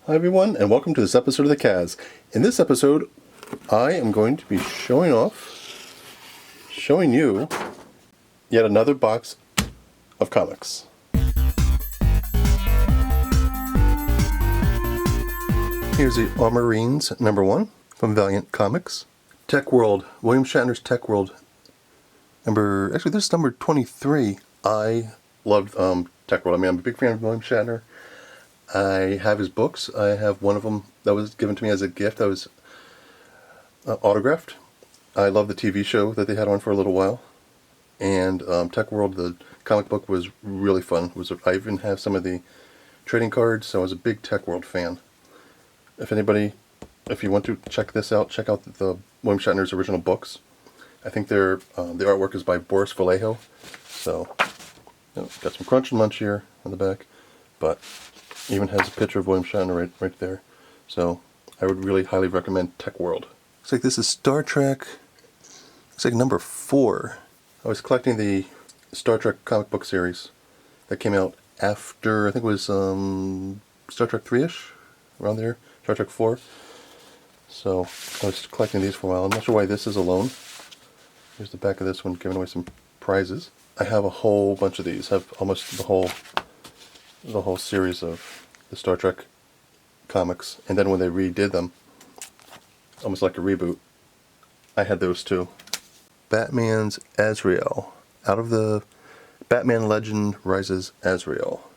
Hi everyone, and welcome to this episode of the Kaz. In this episode, I am going to be showing you yet another box of comics. Here's the Armorines #1 from Valiant Comics. Tech World, William Shatner's Tech World. This is number 23. I loved Tech World. I mean, I'm a big fan of William Shatner. I have his books. I have one of them that was given to me as a gift that was autographed. I love the TV show that they had on for a little while. And Tech World, the comic book, was really fun. I even have some of the trading cards, so I was a big Tech World fan. If you want to check this out, check out the William Shatner's original books. I think the artwork is by Boris Vallejo. So, got some Crunch and Munch here on the back, but even has a picture of William Shatner right there. So I would really highly recommend Tech World. Looks like this is Star Trek. Looks like number 4. I was collecting the Star Trek comic book series that came out after, I think it was Star Trek 3-ish, around there, Star Trek 4. So I was collecting these for a while. I'm not sure why this is alone. Here's the back of this one, giving away some prizes. I have a whole bunch of these. I have almost the whole series of the Star Trek comics, and then when they redid them, almost like a reboot, I had those too. Batman's Azrael, out of the Batman Legend Rises Azrael.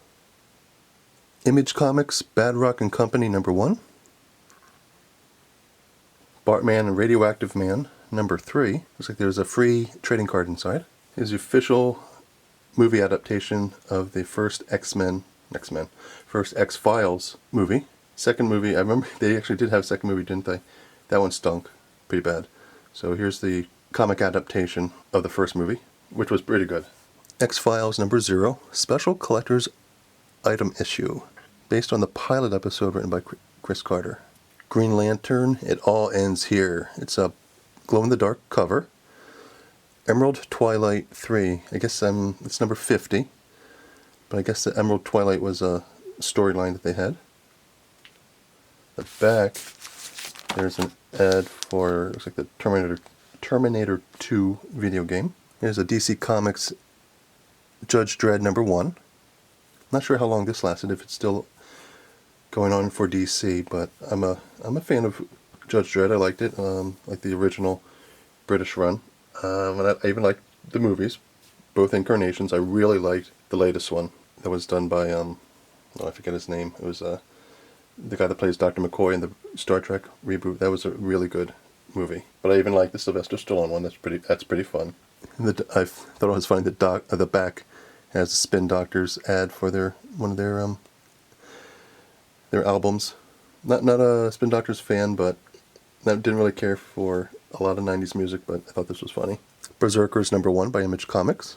Image Comics, Bad Rock and Company #1. Bartman and Radioactive Man #3. Looks like there's a free trading card inside. Here's the official movie adaptation of the first first X-Files movie. Second movie, I remember they actually did have a second movie, didn't they? That one stunk pretty bad. So here's the comic adaptation of the first movie, which was pretty good. X-Files #0, special collector's item issue, based on the pilot episode written by Chris Carter. Green Lantern, It All Ends Here. It's a glow-in-the-dark cover. Emerald Twilight 3, I guess it's number 50. But I guess the Emerald Twilight was a storyline that they had. The back, there's an ad for, looks like the Terminator 2 video game. Here's a DC Comics Judge Dredd #1. Not sure how long this lasted, if it's still going on for DC, but I'm a fan of Judge Dredd. I liked it, like the original British run. And I even liked the movies, both incarnations. I really liked the latest one that was done by, I forget his name. It was the guy that plays Dr. McCoy in the Star Trek reboot. That was a really good movie. But I even like the Sylvester Stallone one. That's pretty fun. I thought it was funny that the back has a Spin Doctors ad for one of their albums. Not a Spin Doctors fan, but I didn't really care for a lot of 90s music, but I thought this was funny. Berserkers #1 by Image Comics.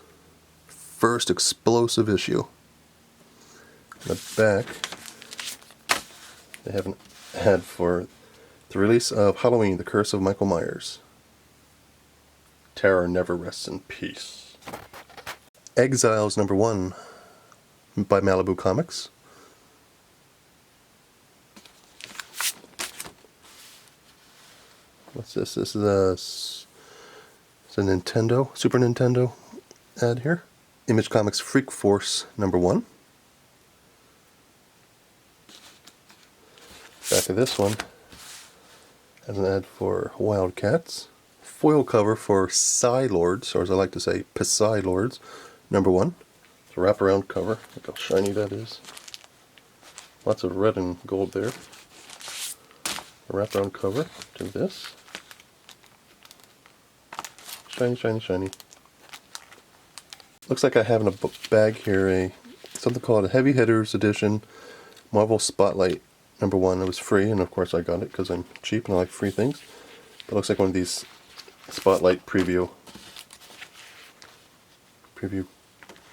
First explosive issue. In the back, they have an ad for the release of Halloween, The Curse of Michael Myers. Terror never rests in peace. Exiles #1 by Malibu Comics. What's this? This is a Nintendo, Super Nintendo ad here. Image Comics Freak Force #1. Back of this one has an ad for Wildcats. Foil cover for Psy Lords, or as I like to say, Psy Lords #1. It's a wraparound cover. Look how shiny that is. Lots of red and gold there. A wraparound cover to this. Shiny, shiny, shiny. Looks like I have in a bag here something called a Heavy Hitters Edition Marvel Spotlight #1. It was free, and of course I got it because I'm cheap and I like free things. But it looks like one of these Spotlight preview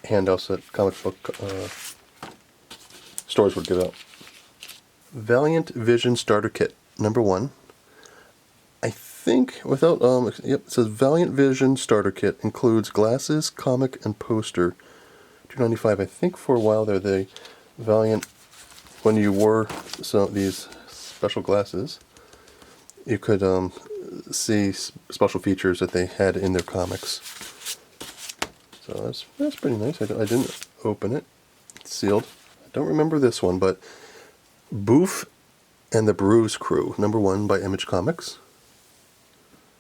handouts that comic book stores would give out. Valiant Vision Starter Kit #1. I think it says Valiant Vision Starter Kit includes glasses, comic, and poster. $2.95. I think for a while there the Valiant when you wore these special glasses, you could see special features that they had in their comics. So that's pretty nice. I didn't open it. It's sealed. I don't remember this one, but Boof and the Bruise Crew, #1 by Image Comics.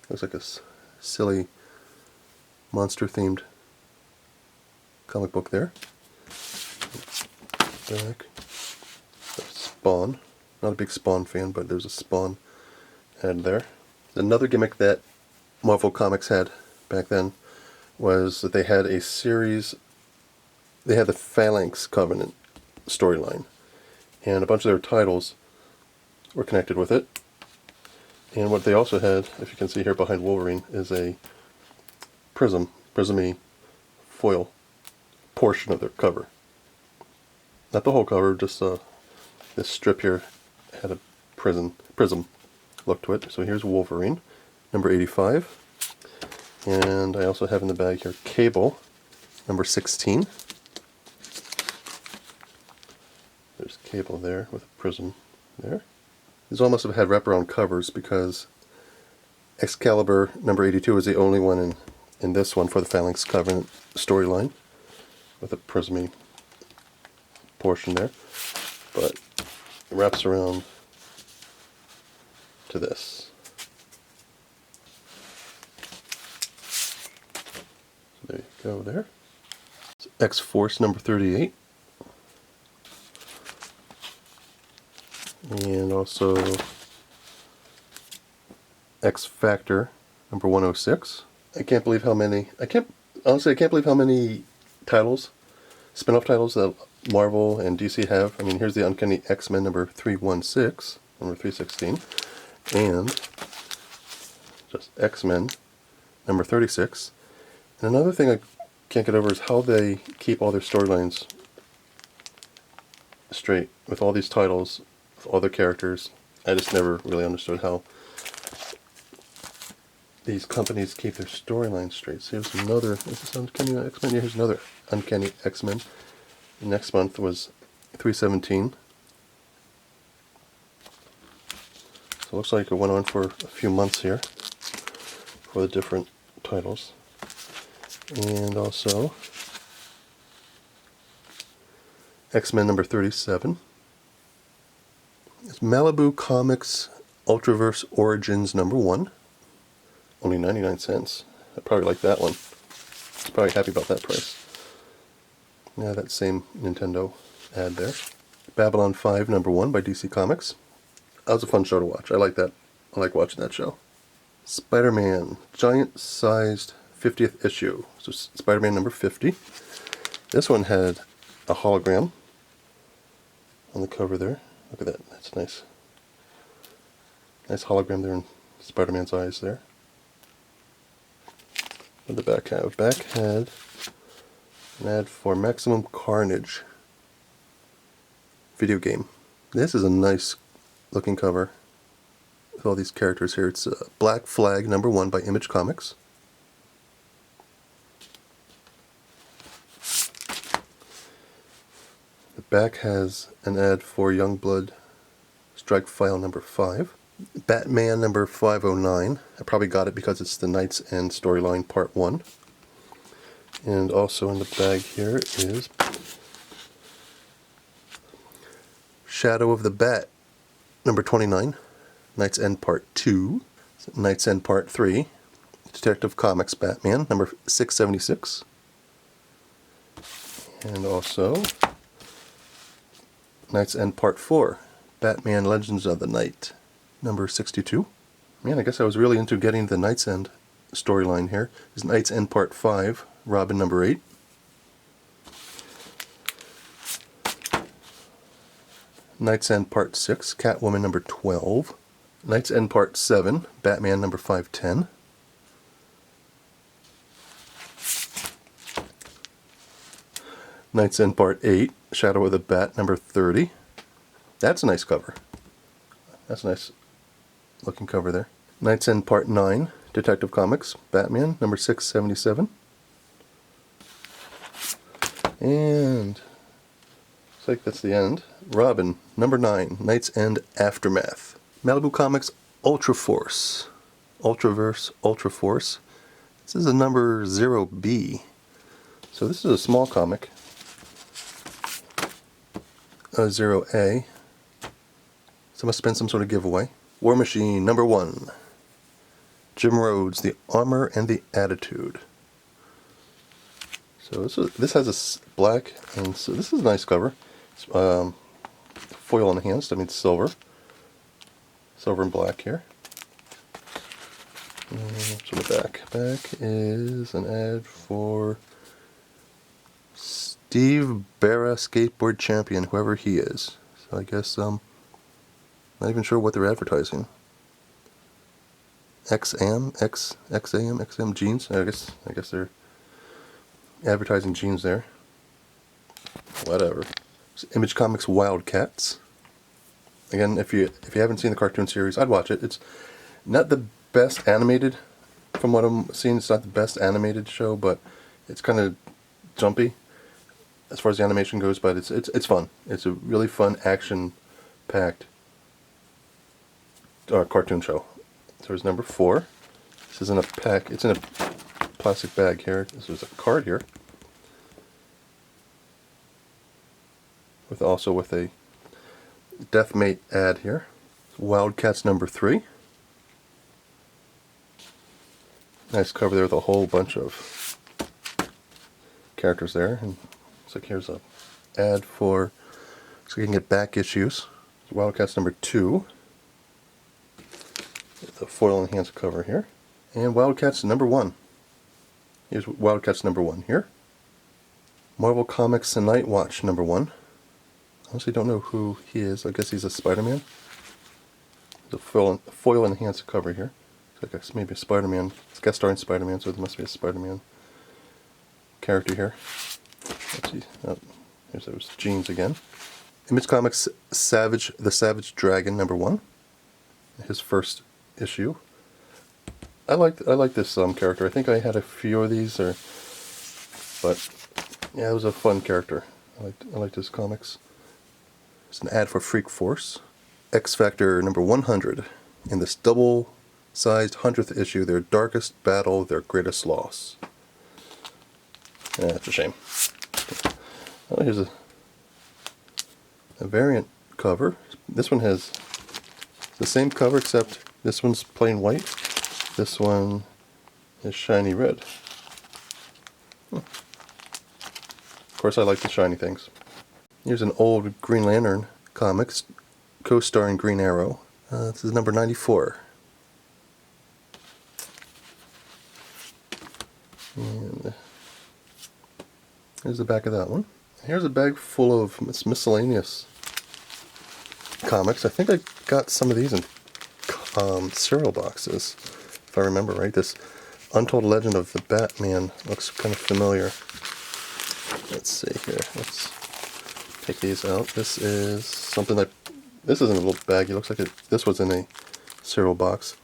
Looks like a silly monster-themed comic book there. Back. Spawn. Not a big Spawn fan, but there's a Spawn ad there. Another gimmick that Marvel Comics had back then was that they had a series. They had the Phalanx Covenant storyline, and a bunch of their titles were connected with it. And what they also had, if you can see here behind Wolverine, is a prismy foil portion of their cover. Not the whole cover, just this strip here had a prism look to it. So here's Wolverine, #85. And I also have in the bag here Cable, #16. There's Cable there with a prism there. These all must have had wraparound covers because Excalibur #82 is the only one in this one for the Phalanx Covenant storyline with a prismy portion there. But it wraps around to this. So there you go there. It's X-Force #38. And also X-Factor #106. Honestly, I can't believe how many titles, spin-off titles that Marvel and DC have. I mean, here's the Uncanny X-Men #316, #316, and just X-Men #36. And another thing I can't get over is how they keep all their storylines straight with all these titles, with all their characters. I just never really understood how these companies keep their storylines straight. So here's another, is this Uncanny X-Men? Yeah, here's another Uncanny X-Men. Next month was 317. So it looks like it went on for a few months here for the different titles. And also X-Men #37. It's Malibu Comics Ultraverse Origins #1. Only 99 cents. I probably like that one. I was probably happy about that price. Yeah, that same Nintendo ad there. Babylon 5 #1 by DC Comics. That was a fun show to watch. I like that. I like watching that show. Spider-Man, giant-sized 50th issue. So Spider-Man #50. This one had a hologram on the cover there. Look at that. That's nice. Nice hologram there in Spider-Man's eyes there. What did the back have? Back had an ad for Maximum Carnage video game. This is a nice looking cover with all these characters here. It's Black Flag #1 by Image Comics. The back has an ad for Youngblood Strike File #5. Batman #509. I probably got it because it's the Knight's End storyline part 1. And also in the bag here is Shadow of the Bat #29. Knight's End part 2. Knight's End part 3. Detective Comics Batman #676. And also Knight's End part 4. Batman Legends of the Night #62. Man, I guess I was really into getting the Knight's End storyline here. This is Knight's End part 5. Robin #8. Knight's End part 6. Catwoman #12. Knight's End part 7. Batman #510. Knight's End part 8. Shadow of the Bat #30. That's a nice cover. That's a nice looking cover there. Knight's End part 9. Detective Comics Batman #677. And looks like that's the end. Robin, number 9, Night's End Aftermath. Malibu Comics Ultra Force. Ultraverse Ultra Force. This is a number 0B. So this is a small comic. 0A. So must have been some sort of giveaway. War Machine, number 1. Jim Rhodes, The Armor and the Attitude. So this has a black, and so this is a nice cover. It's, foil enhanced, I mean silver. Silver and black here. So the back. Back is an ad for Steve Barra, skateboard champion, whoever he is. So I guess, not even sure what they're advertising. XAM jeans. I guess they're advertising jeans there. Whatever. Image Comics Wildcats. Again, if you haven't seen the cartoon series, I'd watch it. It's not the best animated, from what I'm seeing. It's not the best animated show, but it's kind of jumpy as far as the animation goes. But it's fun. It's a really fun, action-packed cartoon show. So there's number 4. This is in a pack. It's in a plastic bag here. There's a card here, with a Deathmate ad here. Wildcats number 3. Nice cover there with a whole bunch of characters there. And looks like here's a ad for, so you can get back issues. Wildcats number 2. The foil enhanced cover here. And Wildcats number 1. Here's Wildcats number 1 here. Marvel Comics Night Watch number 1. Honestly don't know who he is. I guess he's a Spider-Man. The foil enhanced cover here. Looks like it's maybe a Spider-Man. It's guest starring Spider-Man, so there must be a Spider-Man character here. Let's see. Oh, here's those jeans again. Image Comics The Savage Dragon number 1. His first issue. I like this character. I think I had a few of these, but yeah, it was a fun character. I liked his comics. It's an ad for Freak Force. X Factor number 100. In this double-sized 100th issue, their darkest battle, their greatest loss. Yeah, that's a shame. Oh, here's a variant cover. This one has the same cover, except this one's plain white. This one is shiny red. Of course, I like the shiny things. Here's an old Green Lantern comics, co-starring Green Arrow. This is number 94. And here's the back of that one. Here's a bag full of miscellaneous comics. I think I got some of these in cereal boxes, if I remember right. This Untold Legend of the Batman looks kind of familiar. Let's see here. Let's take these out. This is something like, this isn't a little baggie. It looks like this was in a cereal box.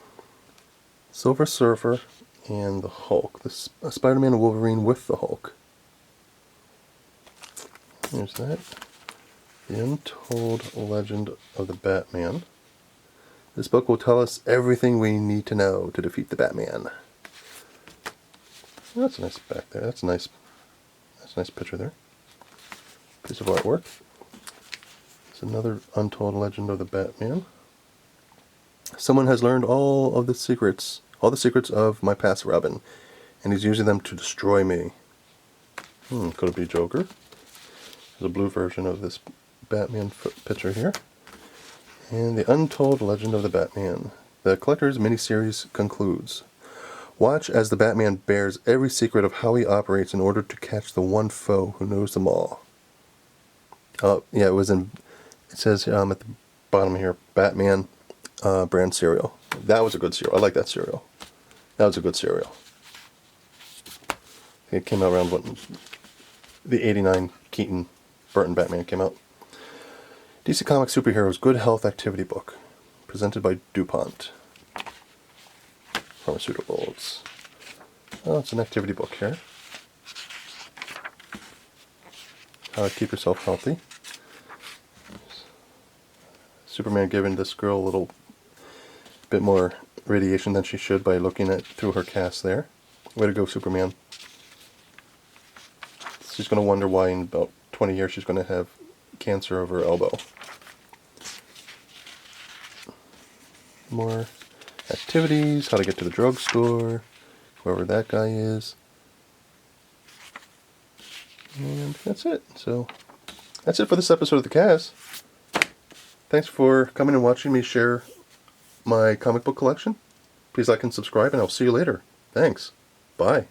Silver Surfer and the Hulk. This Spider-Man and Wolverine with the Hulk. Here's that. The Untold Legend of the Batman. This book will tell us everything we need to know to defeat the Batman. That's a nice back there. That's a nice picture there. Piece of artwork. It's another Untold Legend of the Batman. Someone has learned all the secrets of my past Robin, and he's using them to destroy me. Could it be Joker? There's a blue version of this Batman picture here. And the Untold Legend of the Batman. The Collector's miniseries concludes. Watch as the Batman bears every secret of how he operates in order to catch the one foe who knows them all. Oh, yeah, it says at the bottom here, Batman brand cereal. That was a good cereal. I like that cereal. That was a good cereal. It came out around when the 89 Keaton Burton Batman came out. DC Comics Superheroes Good Health Activity Book. Presented by DuPont Pharmaceuticals. Oh, it's an activity book here. How to keep yourself healthy. Superman giving this girl a little bit more radiation than she should by looking at through her cast there. Way to go, Superman. She's going to wonder why in about 20 years she's going to have cancer of her elbow. More activities, how to get to the drugstore, whoever that guy is. And that's it. So, that's it for this episode of the cast. Thanks for coming and watching me share my comic book collection. Please like and subscribe, and I'll see you later. Thanks. Bye.